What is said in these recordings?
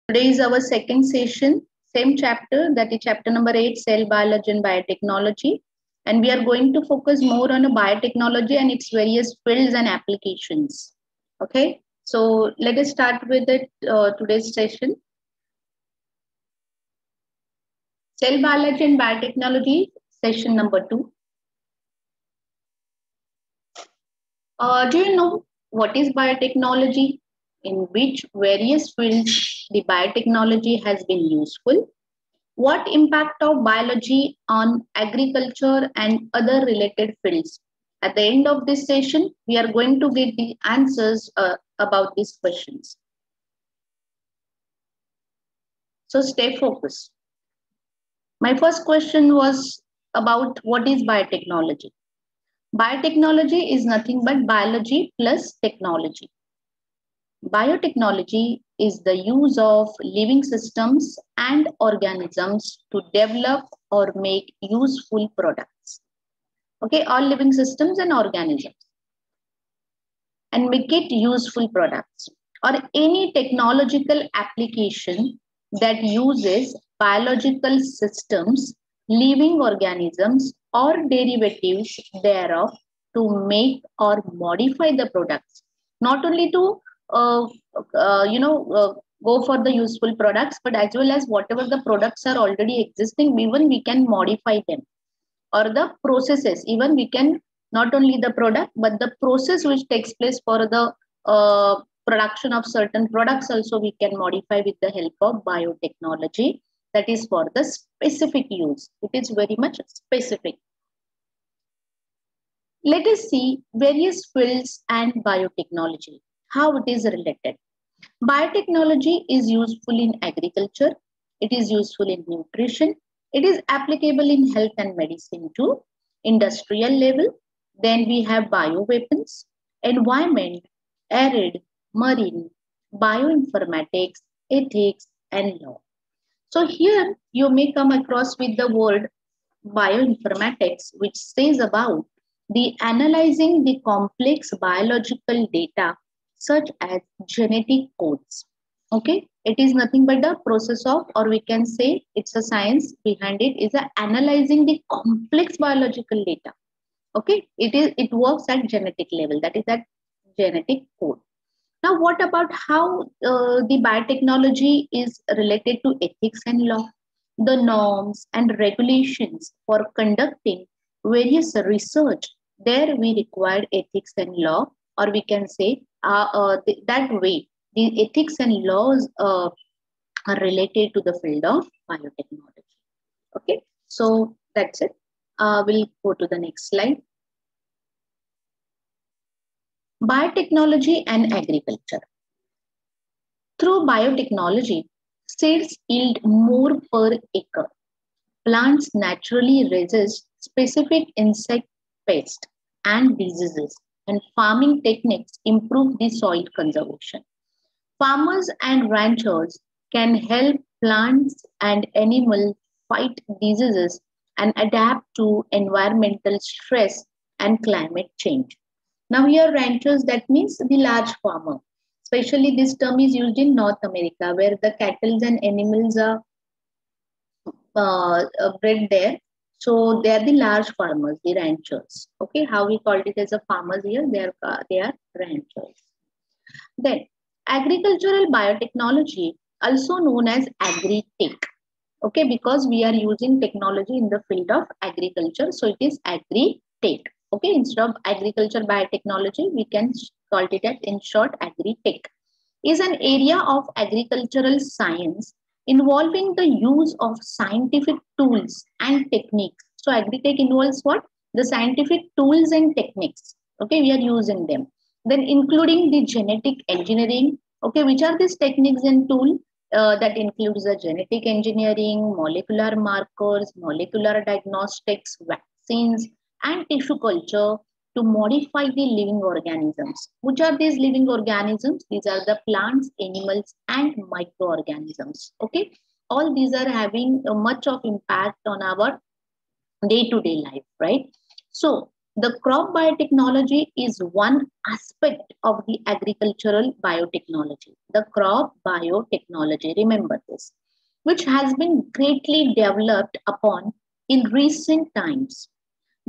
Today is our second session, same chapter, that is chapter number 8, Cell Biology and Biotechnology. And we are going to focus more on biotechnology and its various fields and applications. Okay, so let us start with it, today's session. Cell Biology and Biotechnology, session number 2. Do you know what is biotechnology? In which various fields the biotechnology has been useful? What impact of biology on agriculture and other related fields? At the end of this session, we are going to get the answers about these questions. So stay focused. My first question was about what is biotechnology. Biotechnology is nothing but biology plus technology. Biotechnology is the use of living systems and organisms to develop or make useful products. Okay, all living systems and organisms. And make it useful products or any technological application that uses biological systems, living organisms, or derivatives thereof to make or modify the products. Not only to go for the useful products, but as well as whatever the products are already existing, even we can modify them, or the processes, even we can, not only the product but the process which takes place for the production of certain products also we can modify with the help of biotechnology. That is for the specific use. It is very much specific. Let us see various fields and biotechnology, how it is related. Biotechnology is useful in agriculture. It is useful in nutrition. It is applicable in health and medicine too. Industrial level. Then we have bioweapons, environment, arid, marine, bioinformatics, ethics, and law. So here you may come across with the word bioinformatics, which says about the analyzing the complex biological data such as genetic codes. Okay, it is nothing but the process of, or we can say it's a science behind it, is analyzing the complex biological data. Okay, it works at genetic level, that is that genetic code. Now, what about how the biotechnology is related to ethics and law? The norms and regulations for conducting various research, there we require ethics and law, or we can say that way the ethics and laws are related to the field of biotechnology. Okay, so that's it. We'll go to the next slide. Biotechnology and agriculture. Through biotechnology, seeds yield more per acre. Plants naturally resist specific insect pests and diseases, and farming techniques improve the soil conservation. Farmers and ranchers can help plants and animals fight diseases and adapt to environmental stress and climate change. Now here ranchers, that means the large farmer. Especially this term is used in North America where the cattle and animals are bred there. So they are the large farmers, the ranchers. Okay, how we called it as a farmers here, they are ranchers. Then agricultural biotechnology, also known as agri-tech. Okay, because we are using technology in the field of agriculture, so it is agri-tech. Okay, instead of agriculture biotechnology, we can call it as, in short, agri-tech. Is an area of agricultural science involving the use of scientific tools and techniques. So agri-tech involves what? The scientific tools and techniques. Okay, we are using them. Then including the genetic engineering. Okay, which are these techniques and tools? That includes the genetic engineering, molecular markers, molecular diagnostics, vaccines, and tissue culture to modify the living organisms. Which are these living organisms? These are the plants, animals, and microorganisms. Okay, all these are having much of impact on our day-to-day life, right? So The crop biotechnology is one aspect of the agricultural biotechnology. The crop biotechnology, remember this, which has been greatly developed upon in recent times.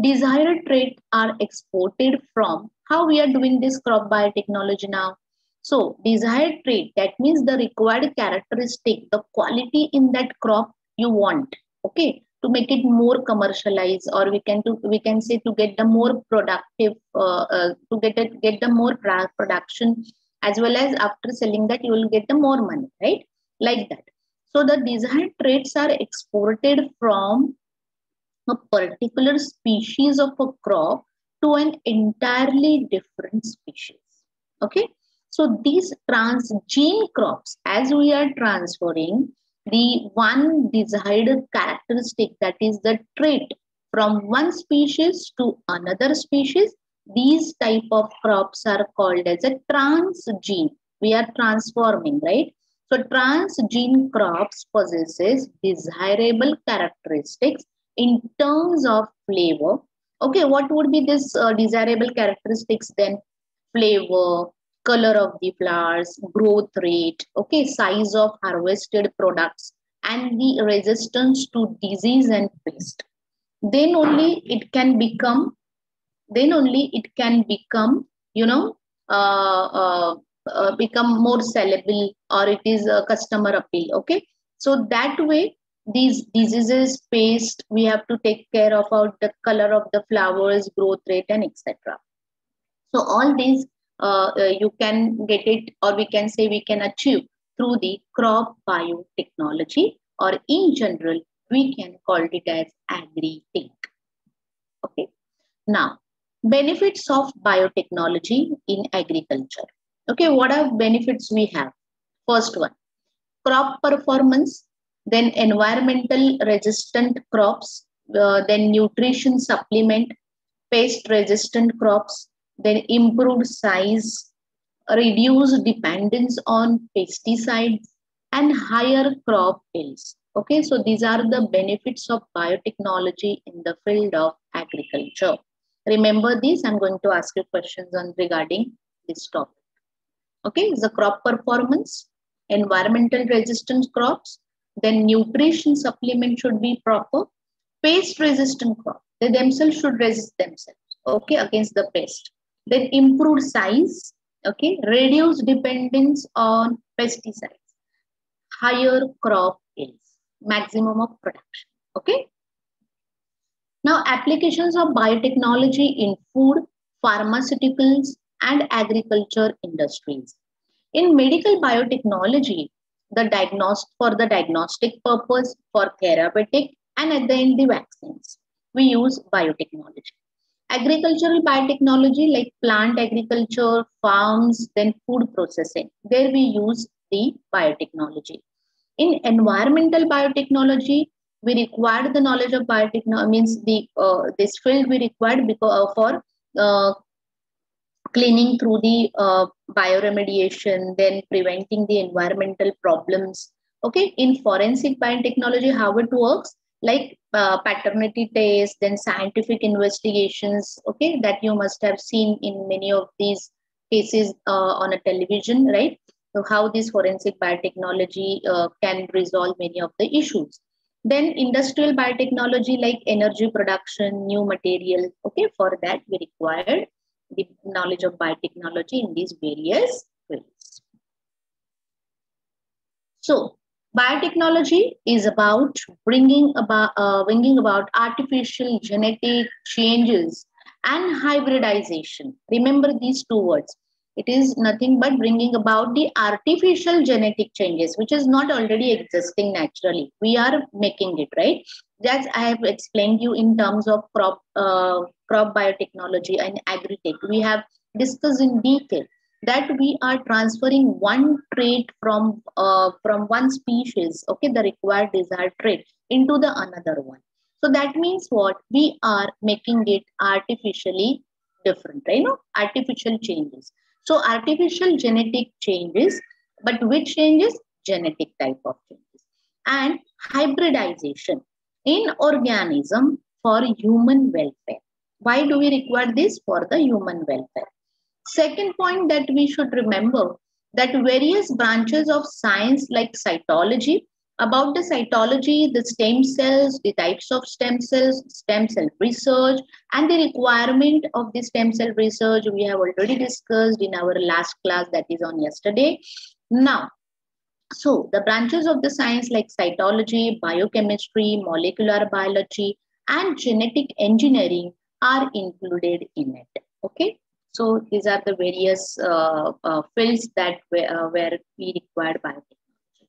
Desired traits are exported from how we are doing this crop biotechnology now. So desired trait, that means the required characteristic, the quality in that crop you want, okay, to make it more commercialized, or we can say to get the more productive, to get the more production, as well as after selling that you will get the more money, right? Like that. So the desired traits are exported from a particular species of a crop to an entirely different species. Okay, so these transgene crops, as we are transferring the one desired characteristic, that is the trait, from one species to another species, these type of crops are called as a transgene. We are transforming, right? So transgene crops possesses desirable characteristics in terms of flavor. Okay, what would be this desirable characteristics then? Flavor, color of the flowers, growth rate, okay, size of harvested products, and the resistance to disease and pest. Then only it can become, then only it can become, you know, uh, uh, become more sellable, or it is a customer appeal. Okay, so that way these diseases, pest, we have to take care of the color of the flowers, growth rate, and etc. So all these you can get it, or we can say we can achieve through the crop biotechnology, or in general we can call it as agri-tech. Okay. Now, benefits of biotechnology in agriculture. Okay, what are benefits we have? First one, crop performance, then environmental resistant crops, then nutrition supplement, pest resistant crops, then improved size, reduced dependence on pesticides, and higher crop yields. Okay, so these are the benefits of biotechnology in the field of agriculture. Remember these, I'm going to ask you questions on regarding this topic. Okay, the crop performance, environmental resistant crops, then nutrition supplement should be proper, pest resistant crop, they themselves should resist themselves, okay, against the pest. Then improved size, okay, reduce dependence on pesticides, higher crop yields, maximum of production. Okay, now applications of biotechnology in food, pharmaceuticals, and agriculture industries. In medical biotechnology, for the diagnostic purpose, for therapeutic, and at the end the vaccines, we use biotechnology. Agricultural biotechnology, like plant agriculture, farms, then food processing, there we use the biotechnology. In environmental biotechnology, we required the knowledge of biotechnology, means the this field we required because for uh, cleaning through the bioremediation, then preventing the environmental problems. Okay, in forensic biotechnology, how it works, like paternity tests, then scientific investigations, okay, that you must have seen in many of these cases on a television, right? So how this forensic biotechnology can resolve many of the issues. Then industrial biotechnology, like energy production, new material, okay, for that we required the knowledge of biotechnology in these various fields. So, biotechnology is about bringing about artificial genetic changes and hybridization. Remember these two words. It is nothing but bringing about the artificial genetic changes, which is not already existing naturally. We are making it, right? As I have explained you in terms of crop biotechnology and agri-tech, we have discussed in detail that we are transferring one trait from one species, okay, the required desired trait, into the another one. So that means what, we are making it artificially different, right? Artificial changes. So artificial genetic changes, but which changes? Genetic type of changes. And hybridization in organism for human welfare. Why do we require this? For the human welfare. Second point that we should remember, that various branches of science like cytology, about the cytology, the stem cells, the types of stem cells, stem cell research, and the requirement of the stem cell research we have already discussed in our last class, that is on yesterday. Now, so the branches of the science like cytology, biochemistry, molecular biology, and genetic engineering are included in it. Okay. So these are the various fields that where we require biotechnology.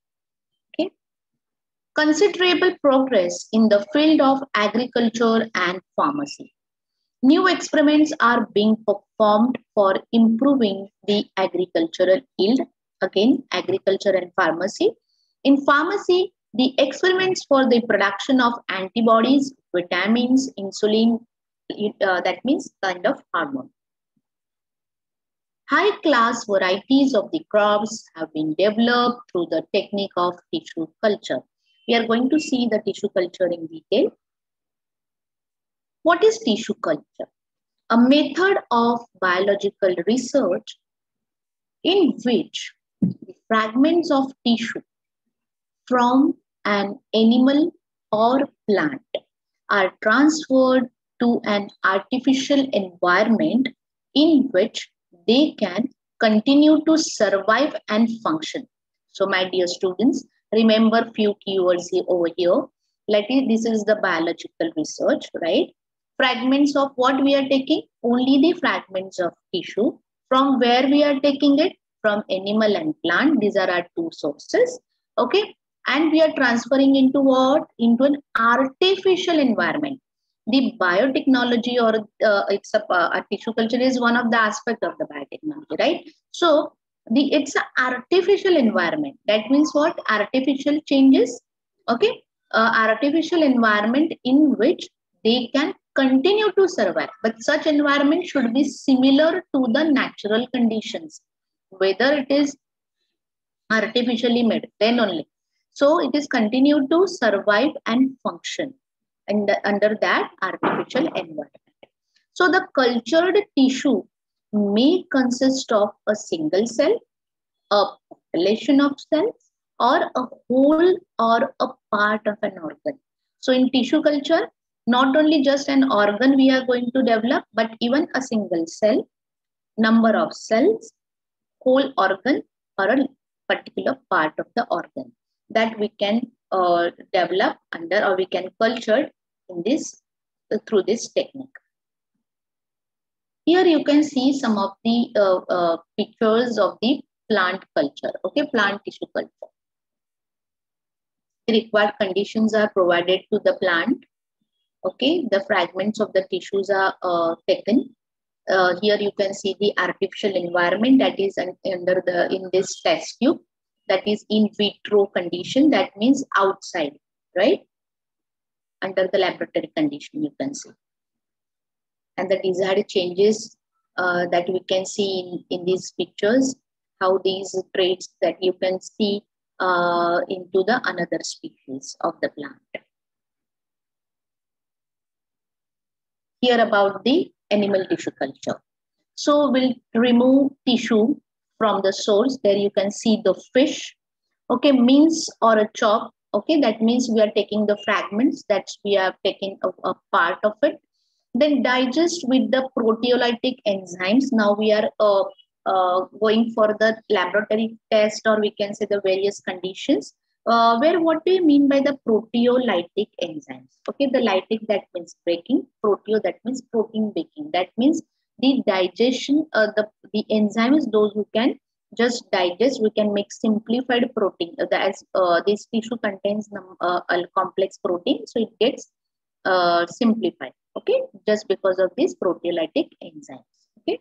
Okay. Considerable progress in the field of agriculture and pharmacy. New experiments are being performed for improving the agricultural yield. Again, agriculture and pharmacy. In pharmacy, the experiments for the production of antibodies, vitamins, insulin, that means kind of hormone. High-class varieties of the crops have been developed through the technique of tissue culture. We are going to see the tissue culture in detail. What is tissue culture? A method of biological research in which the fragments of tissue from an animal or plant are transferred to an artificial environment in which they can continue to survive and function. So, my dear students, remember few keywords over here. This is the biological research, right? Fragments of what we are taking? Only the fragments of tissue. From where we are taking it? From animal and plant. These are our two sources. Okay. And we are transferring into what? Into an artificial environment. The biotechnology or a tissue culture is one of the aspects of the biotechnology, right? So it's an artificial environment. That means what? Artificial changes. Okay. Artificial environment in which they can continue to survive. But such environment should be similar to the natural conditions, whether it is artificially made, then only. So it is continued to survive and function under that artificial environment. So the cultured tissue may consist of a single cell, a population of cells, or a whole or a part of an organ. So in tissue culture, not only just an organ we are going to develop, but even a single cell, number of cells, whole organ, or a particular part of the organ that we can develop under, or we can culture in this through this technique. Here you can see some of the pictures of the plant culture. Okay, plant tissue culture. The required conditions are provided to the plant. Okay, the fragments of the tissues are taken. Here you can see the artificial environment that is under in this test tube, that is in vitro condition, that means outside, right? Under the laboratory condition you can see. And the desired changes that we can see in these pictures, how these traits that you can see into the another species of the plant. Here about the animal tissue culture. So we'll remove tissue from the source. There you can see the fish. Okay, mince or a chop. Okay, that means we are taking the fragments, that we are taking a part of it. Then digest with the proteolytic enzymes. Now we are going for the laboratory test, or we can say the various conditions. Where what do you mean by the proteolytic enzymes? Okay, the lytic, that means breaking, proteo, that means protein baking. That means the digestion, the enzymes, those who can just digest, we can make simplified protein. As this tissue contains a complex protein, so it gets simplified. Okay, just because of these proteolytic enzymes. Okay,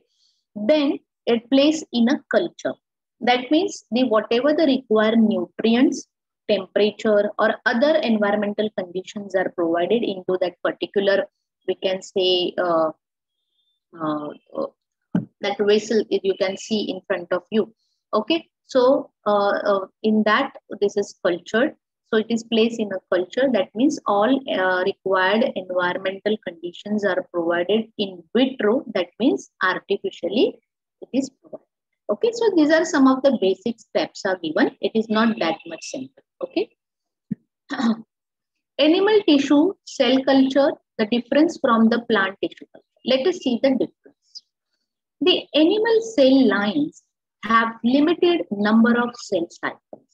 then it plays in a culture. That means the whatever the required nutrients, temperature, or other environmental conditions are provided into that particular, we can say that vessel you can see in front of you. Okay, so in that, this is cultured. So it is placed in a culture. That means all required environmental conditions are provided in vitro. That means artificially it is provided. Okay, so these are some of the basic steps are given. It is not that much simple. Okay. Animal tissue cell culture, the difference from the plant tissue culture. Let us see the difference. The animal cell lines have limited number of cell cycles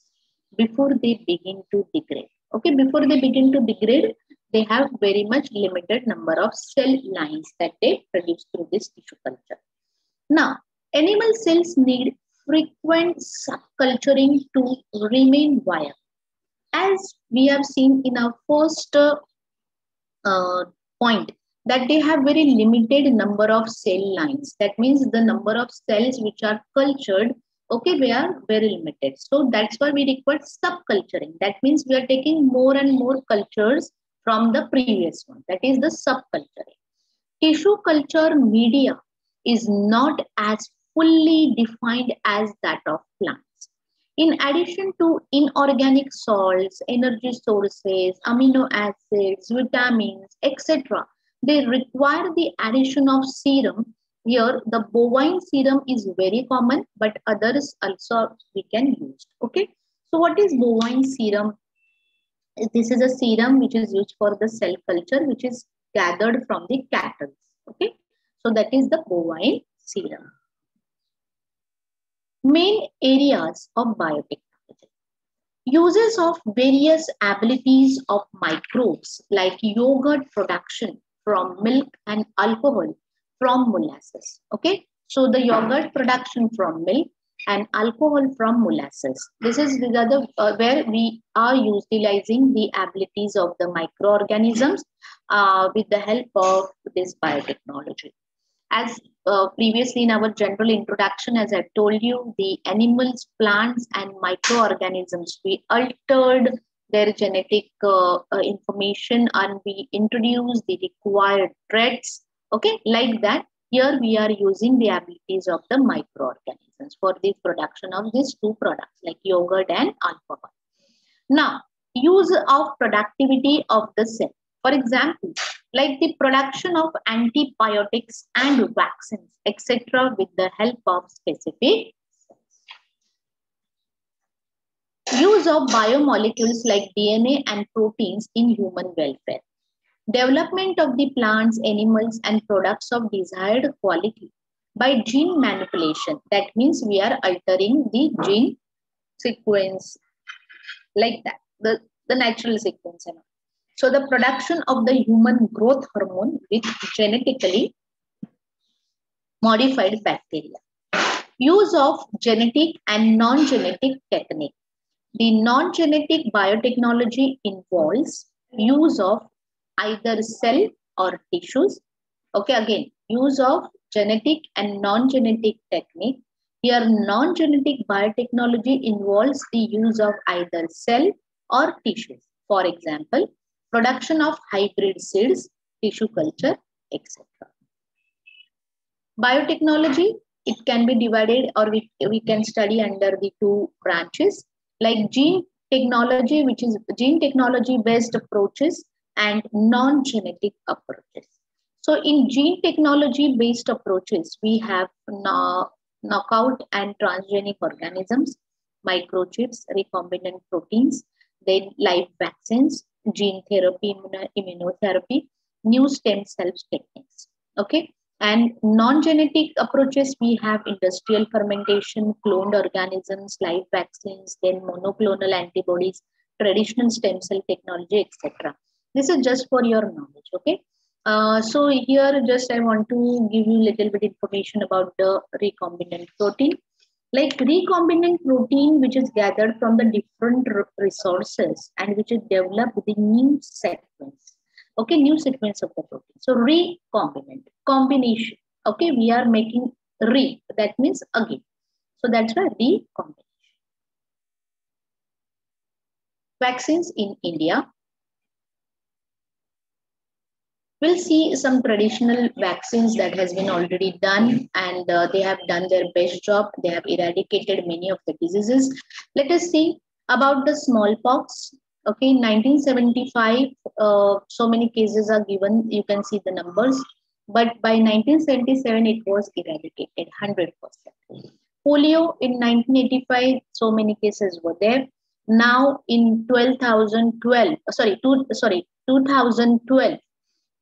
before they begin to degrade. Okay, before they begin to degrade, they have very much limited number of cell lines that they produce through this tissue culture. Now, animal cells need frequent subculturing to remain viable. As we have seen in our first point, that they have very limited number of cell lines. That means the number of cells which are cultured, okay, they are very limited. So that's why we require subculturing. That means we are taking more and more cultures from the previous one. That is the subculturing. Tissue culture media is not as fully defined as that of plants. In addition to inorganic salts, energy sources, amino acids, vitamins, etc., they require the addition of serum. Here, the bovine serum is very common, but others also we can use. Okay. So, what is bovine serum? This is a serum which is used for the cell culture, which is gathered from the cattle. Okay. So, that is the bovine serum. Main areas of biotechnology. Uses of various abilities of microbes like yogurt production from milk and alcohol from molasses. Okay, so the yogurt production from milk and alcohol from molasses. This is the other where we are utilizing the abilities of the microorganisms with the help of this biotechnology. As previously in our general introduction, as I told you, the animals, plants, and microorganisms, we altered their genetic information and we introduced the required traits. Okay, like that. Here we are using the abilities of the microorganisms for the production of these two products like yogurt and alcohol. Now, use of productivity of the cell. For example, like the production of antibiotics and vaccines, etc., with the help of specific cells. Use of biomolecules like DNA and proteins in human welfare. Development of the plants, animals, and products of desired quality by gene manipulation. That means we are altering the gene sequence like that, the natural sequence. So the production of the human growth hormone with genetically modified bacteria. Use of genetic and non-genetic technique. The non-genetic biotechnology involves use of either cell or tissues. Okay, again, use of genetic and non-genetic technique. Here, non-genetic biotechnology involves the use of either cell or tissues. For example, production of hybrid seeds, tissue culture, etc. Biotechnology, it can be divided or we can study under the two branches like gene technology, which is gene technology based approaches and non-genetic approaches. So in gene technology based approaches, we have knockout and transgenic organisms, microchips, recombinant proteins, then live vaccines, gene therapy, immunotherapy, new stem cells techniques. Okay. And non-genetic approaches, we have industrial fermentation, cloned organisms, live vaccines, then monoclonal antibodies, traditional stem cell technology, etc. This is just for your knowledge, okay? So here just I want to give you a little bit information about the recombinant protein. Like recombinant protein, which is gathered from the different resources and which is developed with the new sequence. Okay, new sequence of the protein. So recombinant, combination. Okay, we are making that means again. So that's why recombination. Vaccines in India. We'll see some traditional vaccines that has been already done and they have done their best job. They have eradicated many of the diseases. Let us see about the smallpox. Okay, in 1975, so many cases are given. You can see the numbers. But by 1977, it was eradicated 100%. Polio in 1985, so many cases were there. Now in 2012,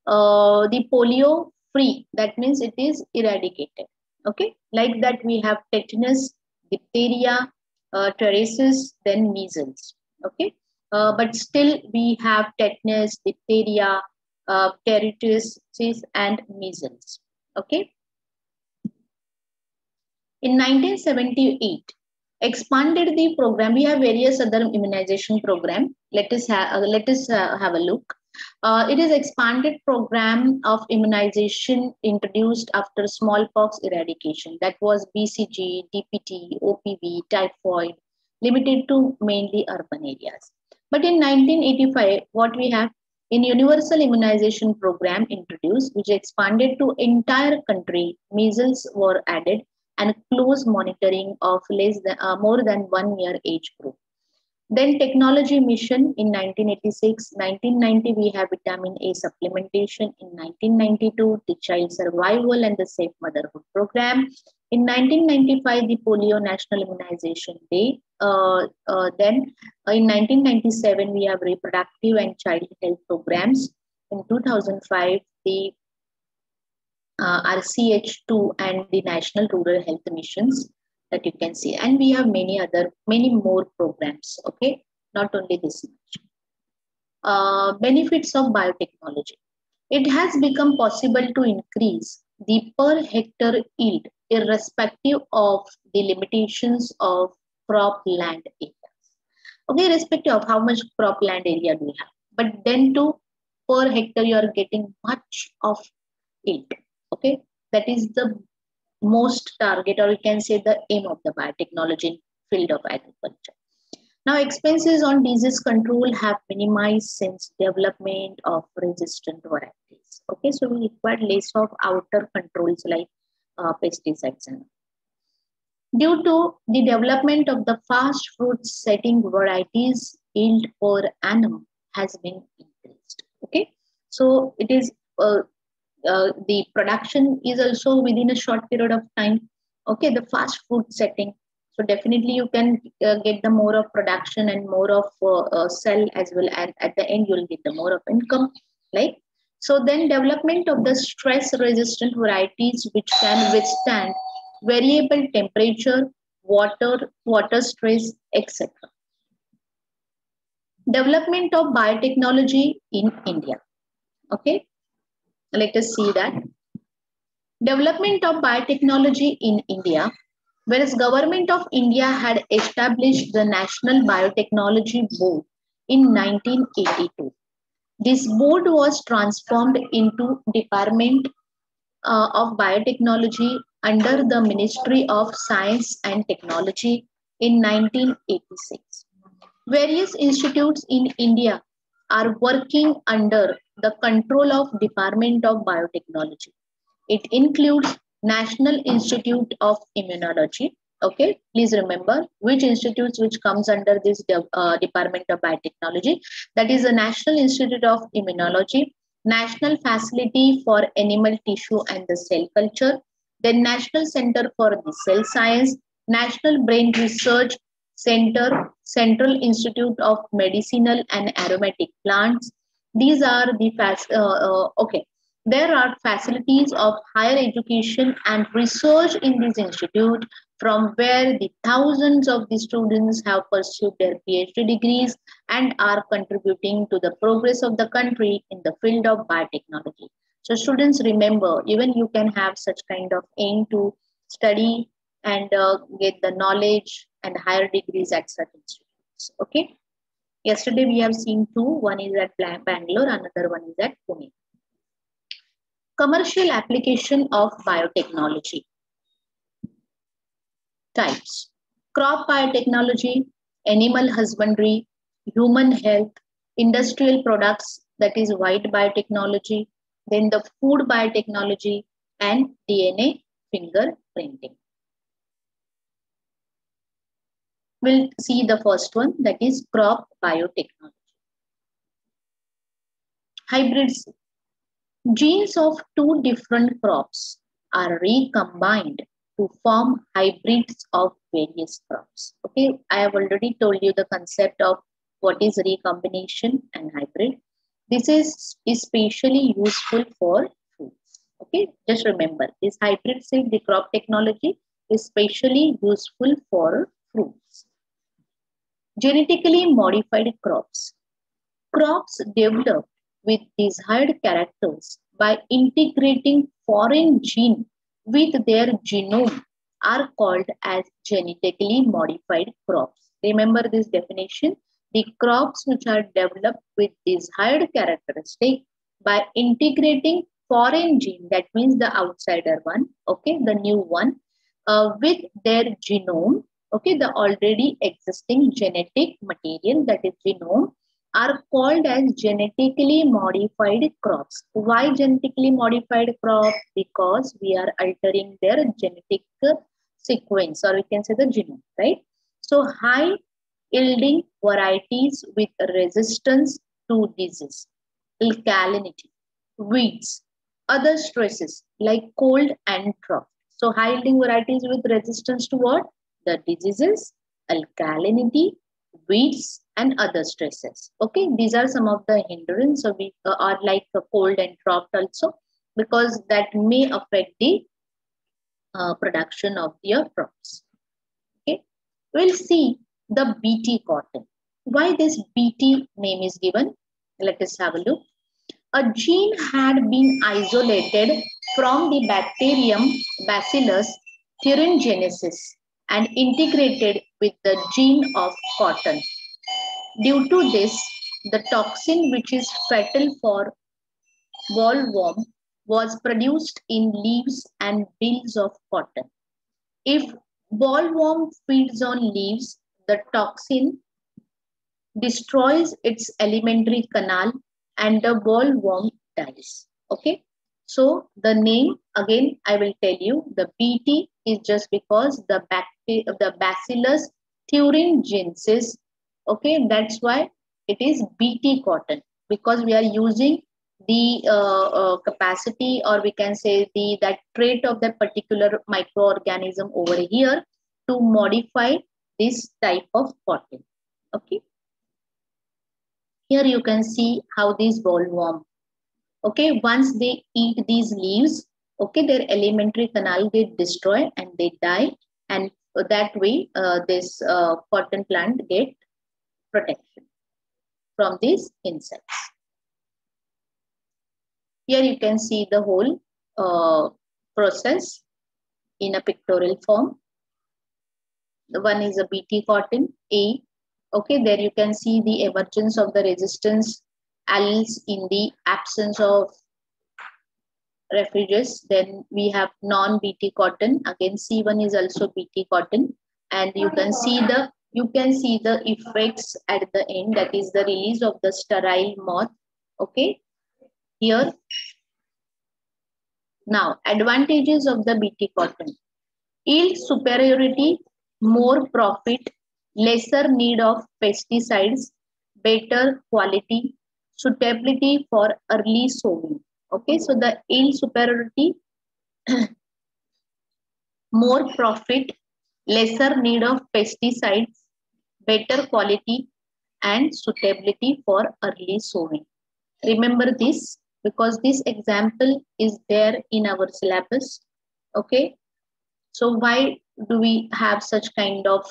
the polio free, that means it is eradicated. Okay, like that we have tetanus, diphtheria, terraces, then measles. Okay, but still we have tetanus, diphtheria, teratosis, and measles. Okay, in 1978, expanded the program. We have various other immunization program. Let us have a look. It is expanded program of immunization introduced after smallpox eradication. That was BCG, DPT, OPV, typhoid, limited to mainly urban areas. But in 1985, what we have in universal immunization program introduced, which expanded to entire country, measles were added and close monitoring of more than 1 year age group. Then technology mission in 1986, 1990 we have vitamin A supplementation. In 1992, the child survival and the safe motherhood program. In 1995, the polio national immunization day. Then in 1997, we have reproductive and child health programs. In 2005, the RCH2 and the National Rural Health Missions that you can see. And we have many more programs, okay? Not only this much. Benefits of biotechnology. It has become possible to increase the per hectare yield irrespective of the limitations of crop land areas. Okay, irrespective of how much crop land area do you have. But then to per hectare, you are getting much of yield. Okay, that is the most target, or you can say the aim of the biotechnology field of agriculture. Now, expenses on disease control have minimized since development of resistant varieties. Okay, so we require less of outer controls like pesticides. And due to the development of the fast fruit setting varieties, yield per annum has been increased. Okay, so it is the production is also within a short period of time. Okay, the fast food setting, so definitely you can get the more of production and more of sell as well, and at the end you'll get the more of income, like. So then development of the stress resistant varieties which can withstand variable temperature, water stress, etc. Development of biotechnology in India. Okay, let us see that. Development of biotechnology in India, whereas Government of India had established the National Biotechnology Board in 1982. This board was transformed into Department of Biotechnology under the Ministry of Science and Technology in 1986. Various institutes in India are working under the control of Department of Biotechnology. It includes National Institute of Immunology. Okay, please remember which institutes which comes under this Department of Biotechnology. That is the National Institute of Immunology, National Facility for Animal Tissue and the Cell Culture, then National Center for the Cell Science, National Brain Research Center, Central Institute of Medicinal and Aromatic Plants. These are the okay. There are facilities of higher education and research in this institute, from where the thousands of the students have pursued their PhD degrees and are contributing to the progress of the country in the field of biotechnology. So students, remember, even you can have such kind of aim to study and get the knowledge and higher degrees at such institutes. Okay. Yesterday we have seen two. One is at Bangalore, another one is at Pune. Commercial application of biotechnology. Types: crop biotechnology, animal husbandry, human health, industrial products, that is white biotechnology, then the food biotechnology, and DNA fingerprinting. We'll see the first one, that is crop biotechnology. Hybrids. Genes of two different crops are recombined to form hybrids of various crops. Okay, I have already told you the concept of what is recombination and hybrid. This is especially useful for fruits. Okay, just remember this hybrid seed, the crop technology is especially useful for fruits. Genetically modified crops. Crops developed with desired characters by integrating foreign gene with their genome are called as genetically modified crops. Remember this definition. The crops which are developed with desired characteristic by integrating foreign gene, that means the outsider one, okay, the new one, with their genome, okay, the already existing genetic material, that is genome, are called as genetically modified crops. Why genetically modified crops? Because we are altering their genetic sequence, or we can say the genome, right? So high yielding varieties with resistance to disease, alkalinity, weeds, other stresses like cold and drought. So high yielding varieties with resistance to what? The diseases, alkalinity, weeds, and other stresses. Okay, these are some of the hindrances. So we are like the cold and drought also, because that may affect the production of your crops. Okay, we'll see the BT cotton. Why this BT name is given? Let us have a look. A gene had been isolated from the bacterium Bacillus thuringiensis and integrated with the gene of cotton. Due to this, the toxin which is fatal for bollworm was produced in leaves and bills of cotton. If bollworm feeds on leaves, the toxin destroys its alimentary canal and the bollworm dies. Okay. So the name, again, I will tell you, the BT is just because the Bacillus thuringiensis. Okay, that's why it is BT cotton, because we are using the capacity, or we can say the that trait of that particular microorganism over here to modify this type of cotton. Okay. Here you can see how these bollworm, okay, once they eat these leaves, okay, their alimentary canal get destroyed and they die, and that way this cotton plant get protection from these insects. Here you can see the whole process in a pictorial form. The one is a BT cotton A. Okay, there you can see the emergence of the resistance alleles in the absence of refuges. Then we have non-BT cotton. Again, C1 is also BT cotton, and you can see the effects at the end. That is the release of the sterile moth. Okay, here. Now, advantages of the BT cotton: yield superiority, more profit, lesser need of pesticides, better quality, suitability for early sowing. Okay, so the yield superiority, more profit, lesser need of pesticides, better quality, and suitability for early sowing. Remember this, because this example is there in our syllabus. Okay, so why do we have such kind of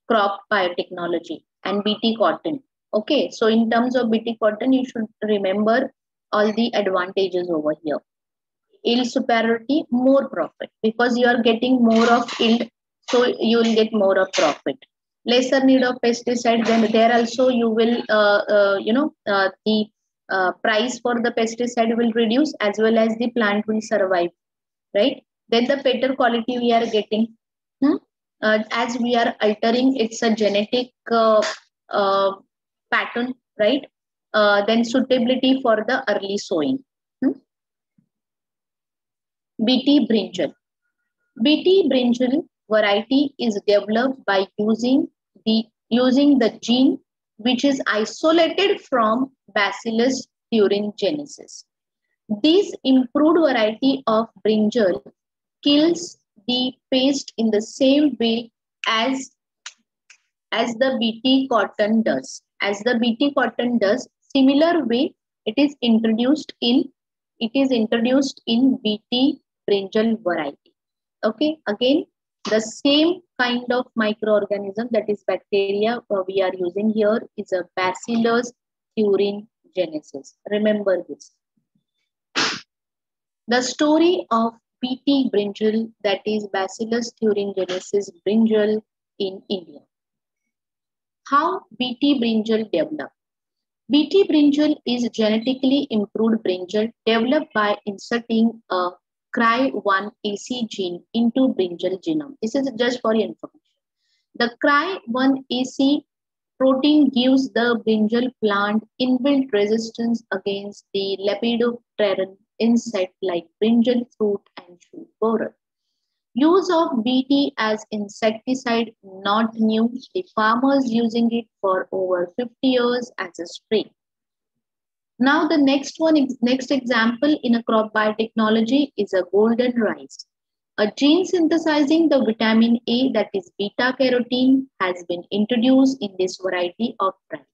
crop biotechnology and BT cotton? Okay, so in terms of BT cotton, you should remember all the advantages over here. Yield superiority, more profit, because you are getting more of yield, so you will get more of profit. Lesser need of pesticides, then there also you will, the price for the pesticide will reduce, as well as the plant will survive, right? Then the better quality we are getting, as we are altering it's a genetic pattern, right? Then suitability for the early sowing. BT brinjal. BT brinjal variety is developed by using the gene which is isolated from Bacillus thuringiensis. This improved variety of brinjal kills the pest in the same way as the BT cotton does. As the BT cotton does, similar way it is introduced in BT brinjal variety. Okay, again the same kind of microorganism, that is bacteria we are using here, is a Bacillus thuringiensis. Remember this. The story of BT brinjal, that is Bacillus thuringiensis brinjal in India. How BT brinjal developed? BT brinjal is genetically improved brinjal developed by inserting a Cry1AC gene into brinjal genome. This is just for your information. The Cry1AC protein gives the brinjal plant inbuilt resistance against the lepidopteran insect like brinjal fruit and shoot borer. Use of BT as insecticide not new. The farmers using it for over 50 years as a spray. Now the next example in a crop biotechnology is a golden rice. A gene synthesizing the vitamin A, that is beta carotene, has been introduced in this variety of rice.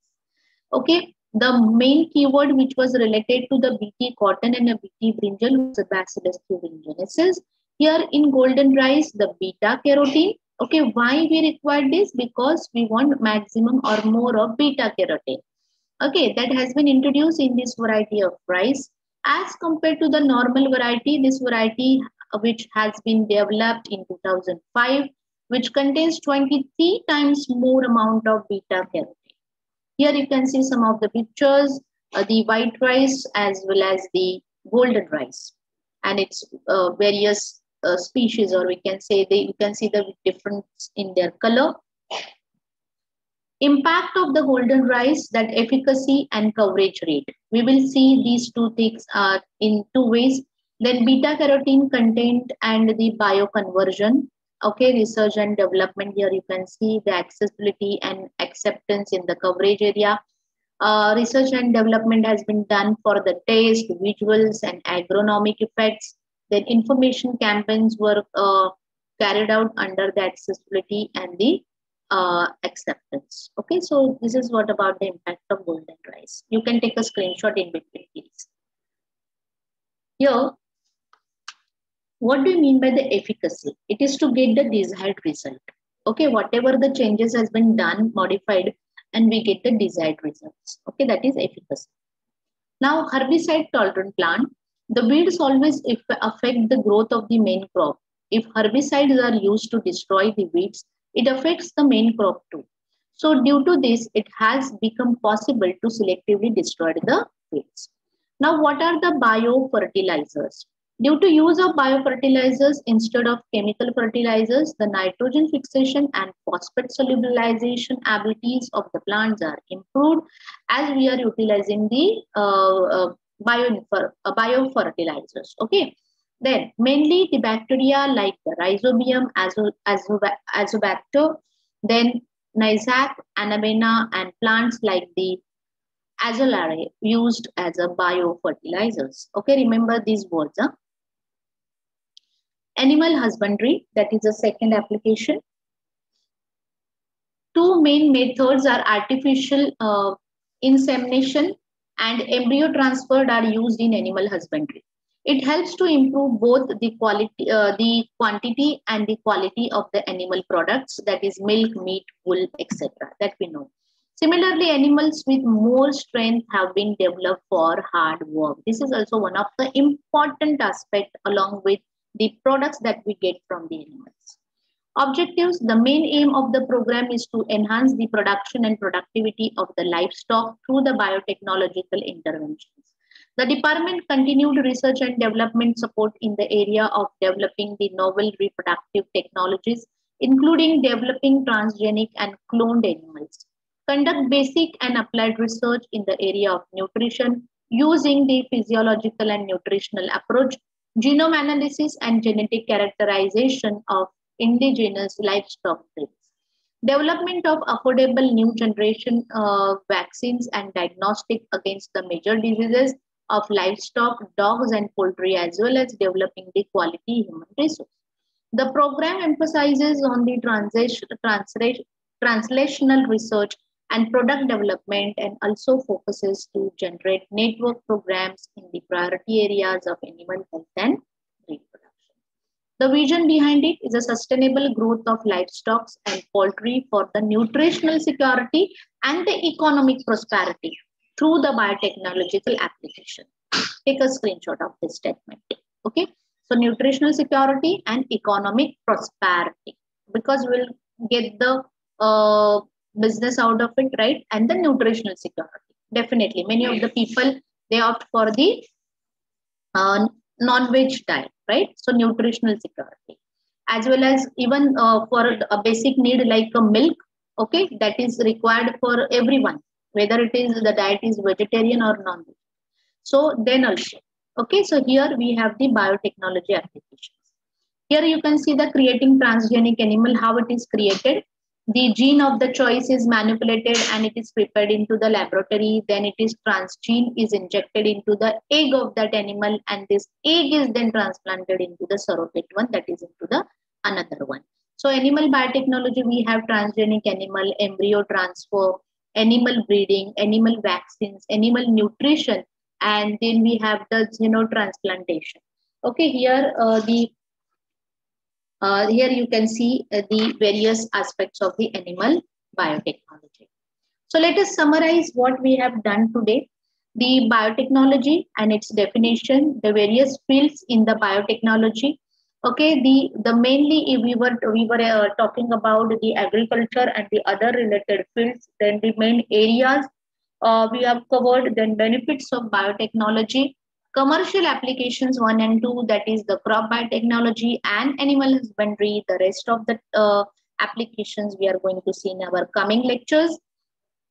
Okay, the main keyword which was related to the BT cotton and a BT brinjal was the Bacillus thuringiensis. Here in golden rice, the beta carotene. Okay, why we require this? Because we want maximum or more of beta carotene. Okay, that has been introduced in this variety of rice. As compared to the normal variety, this variety which has been developed in 2005, which contains 23 times more amount of beta carotene. Here you can see some of the pictures, the white rice as well as the golden rice, and its various species, or we can say you can see the difference in their color. Impact of the golden rice, that efficacy and coverage rate. We will see these two things in two ways. Then beta carotene content and the bioconversion. Okay, research and development. Here you can see the accessibility and acceptance in the coverage area. Research and development has been done for the taste, visuals, and agronomic effects. Then information campaigns were carried out under the accessibility and the acceptance. Okay, so this is what about the impact of golden rice. You can take a screenshot in between, please. Here, what do you mean by the efficacy? It is to get the desired result. Okay, whatever the changes has been done, modified, and we get the desired results. Okay, that is efficacy. Now, herbicide tolerant plant. The weeds always affect the growth of the main crop. If herbicides are used to destroy the weeds, it affects the main crop too. So due to this, it has become possible to selectively destroy the weeds. Now, what are the biofertilizers? Due to use of biofertilizers instead of chemical fertilizers, the nitrogen fixation and phosphate solubilization abilities of the plants are improved as we are utilizing the biofertilizers. Okay. Then mainly the bacteria like the Rhizobium, Azobacter, then Nizak, Anabaena, and plants like the Azolare used as a biofertilizers. Okay, remember these words. Huh? Animal husbandry, that is a second application. Two main methods are artificial insemination and embryo transfer are used in animal husbandry. It helps to improve both the quantity and the quality of the animal products, that is milk, meat, wool, etc. that we know. Similarly, animals with more strength have been developed for hard work. This is also one of the important aspects along with the products that we get from the animals. Objectives. The main aim of the program is to enhance the production and productivity of the livestock through the biotechnological interventions. The department continued research and development support in the area of developing the novel reproductive technologies, including developing transgenic and cloned animals. Conduct basic and applied research in the area of nutrition using the physiological and nutritional approach, genome analysis and genetic characterization of indigenous livestock breeds. Development of affordable new generation vaccines and diagnostic against the major diseases of livestock, dogs and poultry, as well as developing the quality human resource. The program emphasizes on the translational research and product development, and also focuses to generate network programs in the priority areas of animal health and reproduction. The vision behind it is a sustainable growth of livestock and poultry for the nutritional security and the economic prosperity through the biotechnological application. Take a screenshot of this statement. Okay. So nutritional security and economic prosperity, because we'll get the business out of it, right? And the nutritional security. Definitely, many of the people, they opt for the non-veg diet, right? So nutritional security, as well as even for a basic need like a milk, okay, that is required for everyone, whether it is the diet is vegetarian or non-veg. So then also, okay, so here we have the biotechnology applications. Here you can see the creating transgenic animal, how it is created. The gene of the choice is manipulated and it is prepared into the laboratory. Then it is transgene is injected into the egg of that animal, and this egg is then transplanted into the surrogate one, that is into the another one. So animal biotechnology, we have transgenic animal, embryo transfer, animal breeding, animal vaccines, animal nutrition, and then we have the xenotransplantation. Okay, here here you can see the various aspects of the animal biotechnology. So let us summarize what we have done today. The biotechnology and its definition, the various fields in the biotechnology. Okay, the mainly we were talking about the agriculture and the other related fields. Then the main areas we have covered. Then benefits of biotechnology, commercial applications 1 and 2, that is the crop biotechnology and animal husbandry. The rest of the applications we are going to see in our coming lectures.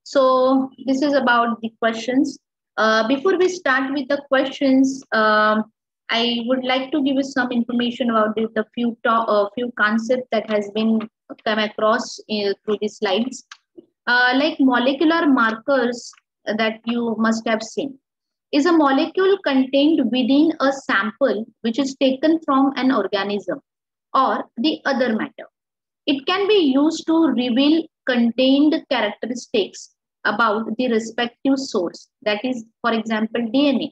So this is about the questions. Before we start with the questions, I would like to give you some information about the few concepts that has been come across through the slides. Like molecular markers that you must have seen is a molecule contained within a sample which is taken from an organism or the other matter. It can be used to reveal contained characteristics about the respective source. That is, for example, DNA,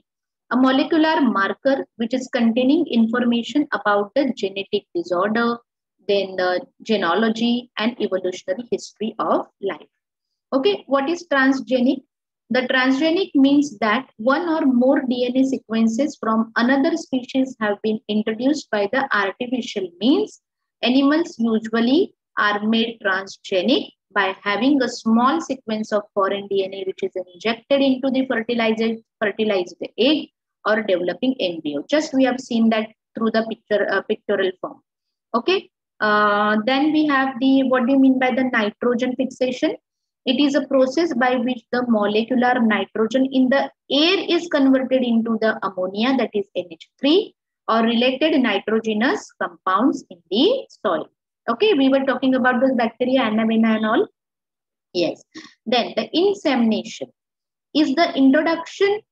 a molecular marker which is containing information about the genetic disorder, then the genealogy and evolutionary history of life. Okay, what is transgenic? The transgenic means that one or more DNA sequences from another species have been introduced by the artificial means. Animals usually are made transgenic by having a small sequence of foreign DNA which is injected into the fertilized egg or developing embryo. Just we have seen that through the pictorial form. Okay. Then we have the, what do you mean by the nitrogen fixation? It is a process by which the molecular nitrogen in the air is converted into the ammonia, that is NH3, or related nitrogenous compounds in the soil. Okay, we were talking about those bacteria, Annabina and all. Yes. Then the insemination is the introduction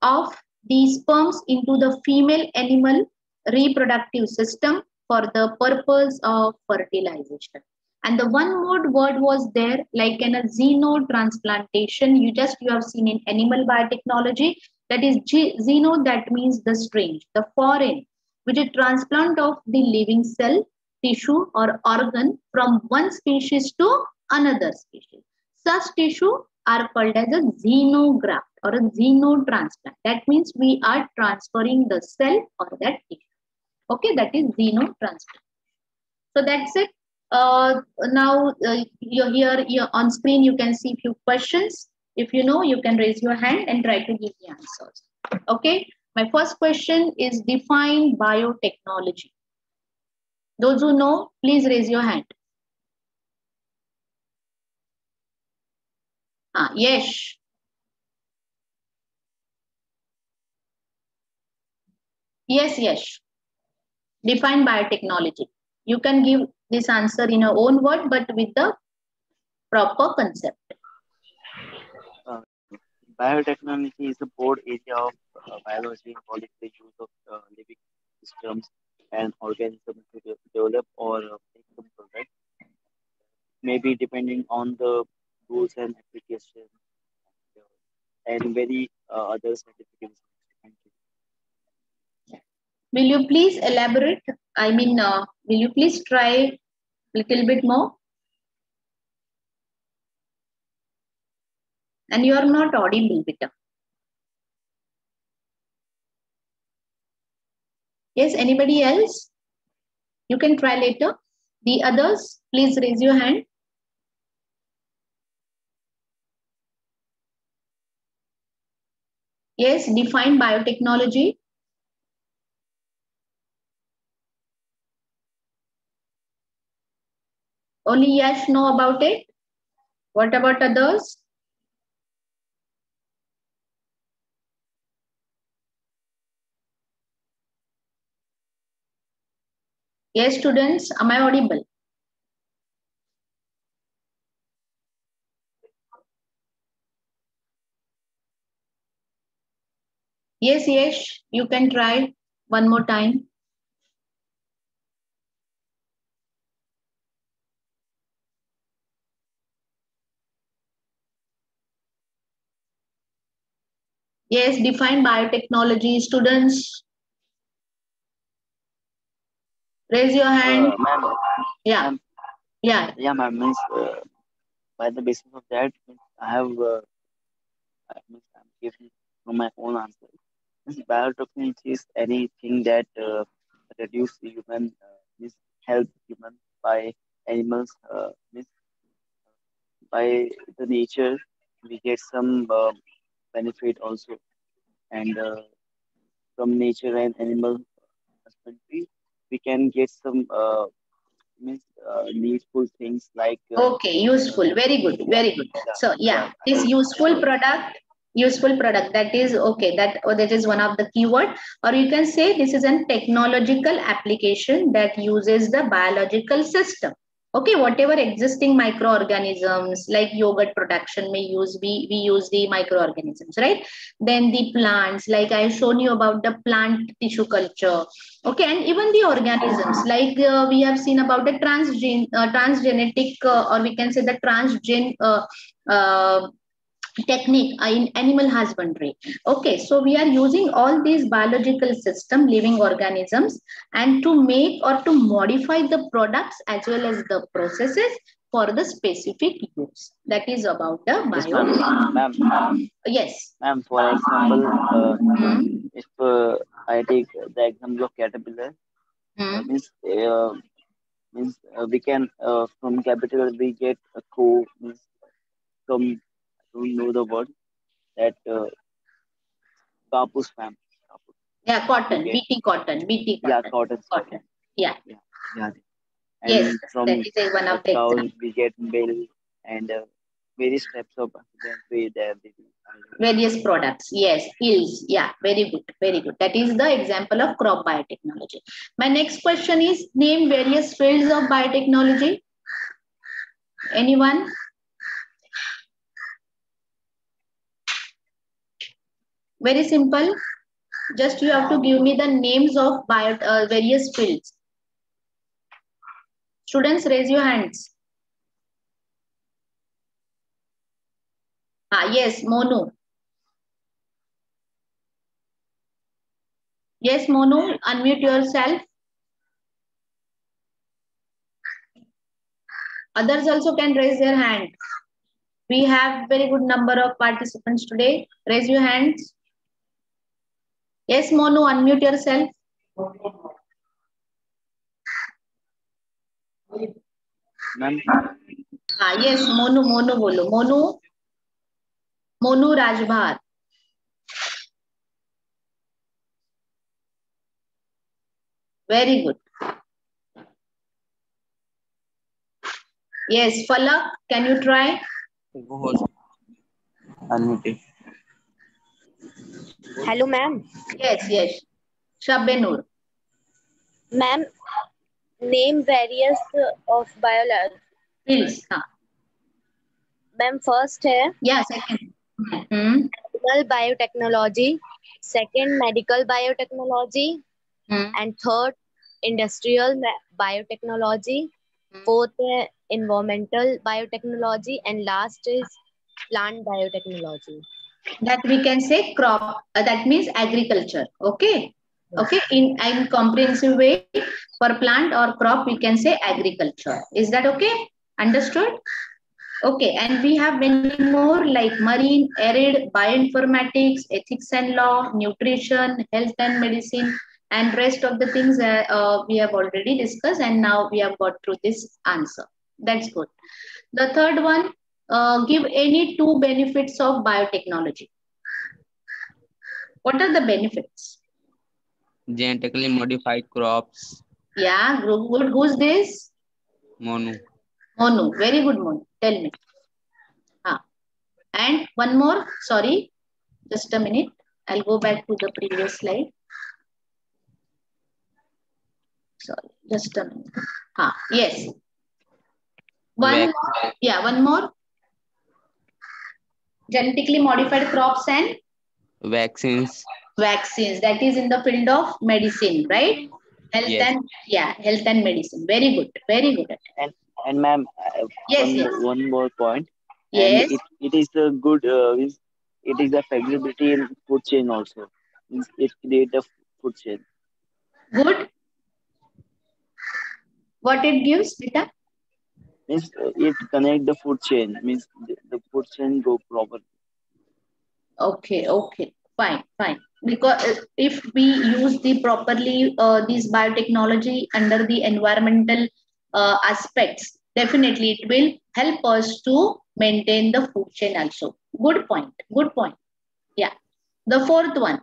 of the sperms into the female animal reproductive system for the purpose of fertilization. And the one more word was there, like in a xenotransplantation. You have seen in animal biotechnology, that is xeno, that means the strange, the foreign, which is transplant of the living cell, tissue or organ from one species to another species. Such tissue are called as a xenograft or a xenotransplant. That means we are transferring the cell or that tissue. Okay, that is xenotransplant. So that's it. Now you're here on screen, you can see few questions. If you know, you can raise your hand and try to give the answers. Okay, my first question is define biotechnology. Those who know, please raise your hand. Yes. Yes. Define biotechnology. You can give this answer in your own word, but with the proper concept. Biotechnology is a broad area of biology involving the use of living systems and organisms to develop or make some products, maybe depending on the rules and applications and very other scientific instruments. Will you please elaborate? Will you please try little bit more? And you are not audible, Peter. Yes, anybody else? You can try later. The others, please raise your hand. Yes, define biotechnology. Only Yash know about it. What about others? Yes, students, am I audible? Yes, Yash, you can try one more time. Yes, define biotechnology. Students, raise your hand. Ma'am, Yeah, ma'am, yeah. yeah, ma'am, means by the basis of that, means I'm giving from my own answer. Means biotechnology is anything that reduce the human, means help human by animals, means by the nature, we get some benefit also, and from nature and animal husbandry, we can get some means needful things like Okay, useful. Very good. yeah, Very good. yeah, So yeah, yeah, this useful product. That is okay. That is one of the keyword. Or you can say this is a technological application that uses the biological system. Okay, whatever existing microorganisms like yogurt production may use, we use the microorganisms, right? Then the plants, like I shown you about the plant tissue culture. Okay, and even the organisms, like we have seen about the transgenetic, or we can say the transgen technique in animal husbandry. Okay, so we are using all these biological system, living organisms, and to make or to modify the products as well as the processes for the specific use. That is about the yes, bio. ma'am, Yes. ma'am. For example, Hmm. if I take the example of caterpillar, Hmm. means we can from capital we get a co means from I don't know the word that kapus fam kapus Yeah, we cotton, get BT cotton, BT yeah cotton, cotton sorry cotton. Yeah. yeah yeah Yes, and that from is one of the cows examples. we get milk and various types of husbandry that we do. Various products. Yes, hills. Yeah, very good. Very good. That is the example of crop biotechnology. My next question is name various fields of biotechnology. Anyone? Very simple. Just you have to give me the names of various fields. Students, raise your hands. Yes, Monu. Yes, Monu, unmute yourself. Others also can raise their hand. We have very good number of participants today. Raise your hands. Yes, Monu, unmute yourself. Ma'am, Yes, Monu bolo. Monu Rajbhar. Very good. Yes, Falak, can you try? unmuted. Hello, ma'am. Yes. Shabenur. Ma'am, name various of biology. Fields. Ma'am first है Yeah, second. Animal biotechnology, second medical biotechnology, and third industrial biotechnology, fourth है environmental biotechnology, and last is plant biotechnology. That we can say crop, that means agriculture. Okay. Okay, in comprehensive way, for plant or crop we can say agriculture. Is that okay? Understood? Okay, and we have many more like marine, arid, bioinformatics, ethics and law, nutrition, health and medicine, and rest of the things we have already discussed, and now we have got through this answer. That's good. The third one, give any two benefits of biotechnology. What are the benefits? Genetically modified crops. Yeah, good. Who's this? Monu. Monu. Very good, Monu. Tell me. And one more. Sorry. Just a minute. I'll go back to the previous slide. Sorry. Just a minute. Yes. One more. Genetically modified crops and vaccines. Vaccines. That is in the field of medicine, right? Health. Yes. Health and medicine. Very good. Very good. And ma'am, one more point. Yes. And it is a good. It is a flexibility in food chain also. It creates a food chain. Good. What it gives, Vita? Means it connect the food chain. Means the food chain go properly. Okay. Fine. Because if we use the properly this biotechnology under the environmental aspects, definitely it will help us to maintain the food chain also. Good point. Yeah. The fourth one,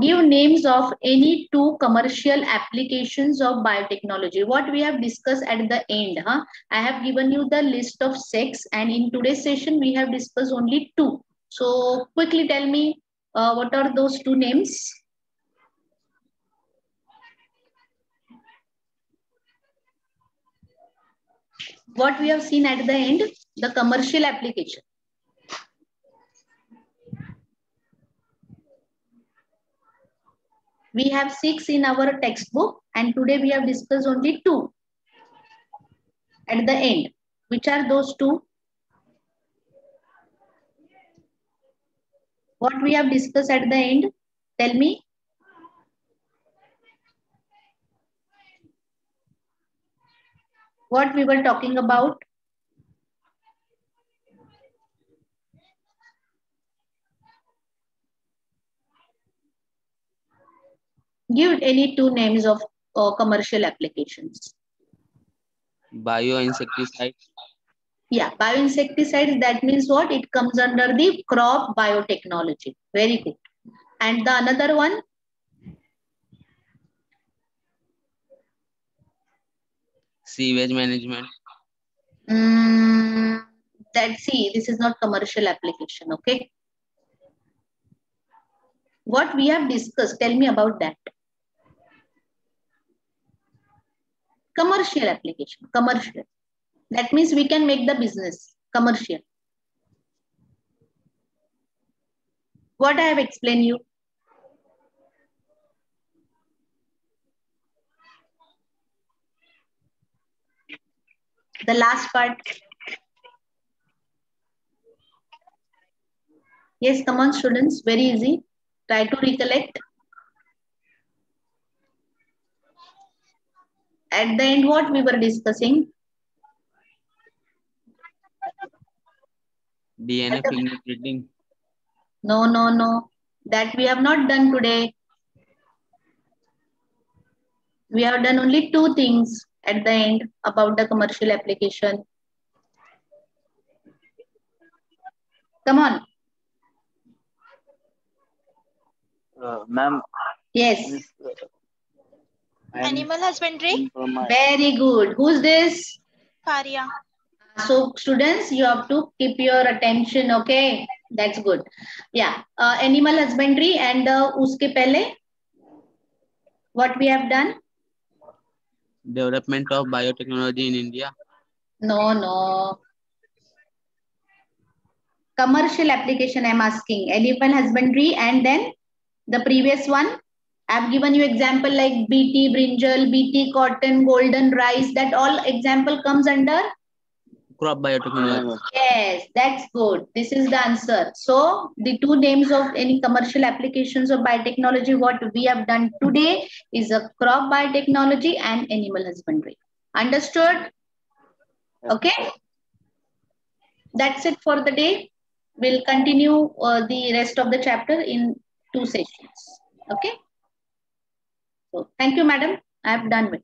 give names of any two commercial applications of biotechnology. What we have discussed at the end, I have given you the list of 6, and in today's session we have discussed only 2. So quickly tell me, what are those 2 names? What we have seen at the end, the commercial application. We have 6 in our textbook, and today we have discussed only 2 at the end. Which are those 2? What we have discussed at the end? Tell me. What we were talking about? Give any 2 names of commercial applications. Bioinsecticide. Yeah, bioinsecticides, that means what? It comes under the crop biotechnology. Very good. And the another one? Sewage management. This is not commercial application, okay? What we have discussed, tell me about that. Commercial application, commercial. That means we can make the business commercial. What I have explained you? The last part. Yes, come on students, very easy. Try to recollect. At the end, what we were discussing? DNA fingerprinting. No. That we have not done today. We have done only 2 things at the end about the commercial application. Come on. Ma'am. Yes. Animal husbandry. Very good. Who's this? Faria. So students, you have to keep your attention, okay? That's good. Yeah. Animal husbandry, and uske pehle, what we have done? Development of biotechnology in India. No. Commercial application I'm asking. Animal husbandry, and then the previous one. I've given you example like BT brinjal, BT cotton, golden rice. That all example comes under? Crop biotechnology. Yes, that's good. This is the answer. So the two names of any commercial applications of biotechnology, what we have done today is a crop biotechnology and animal husbandry. Understood? Okay. That's it for the day. We'll continue the rest of the chapter in 2 sessions. Okay. So thank you, madam. I have done with.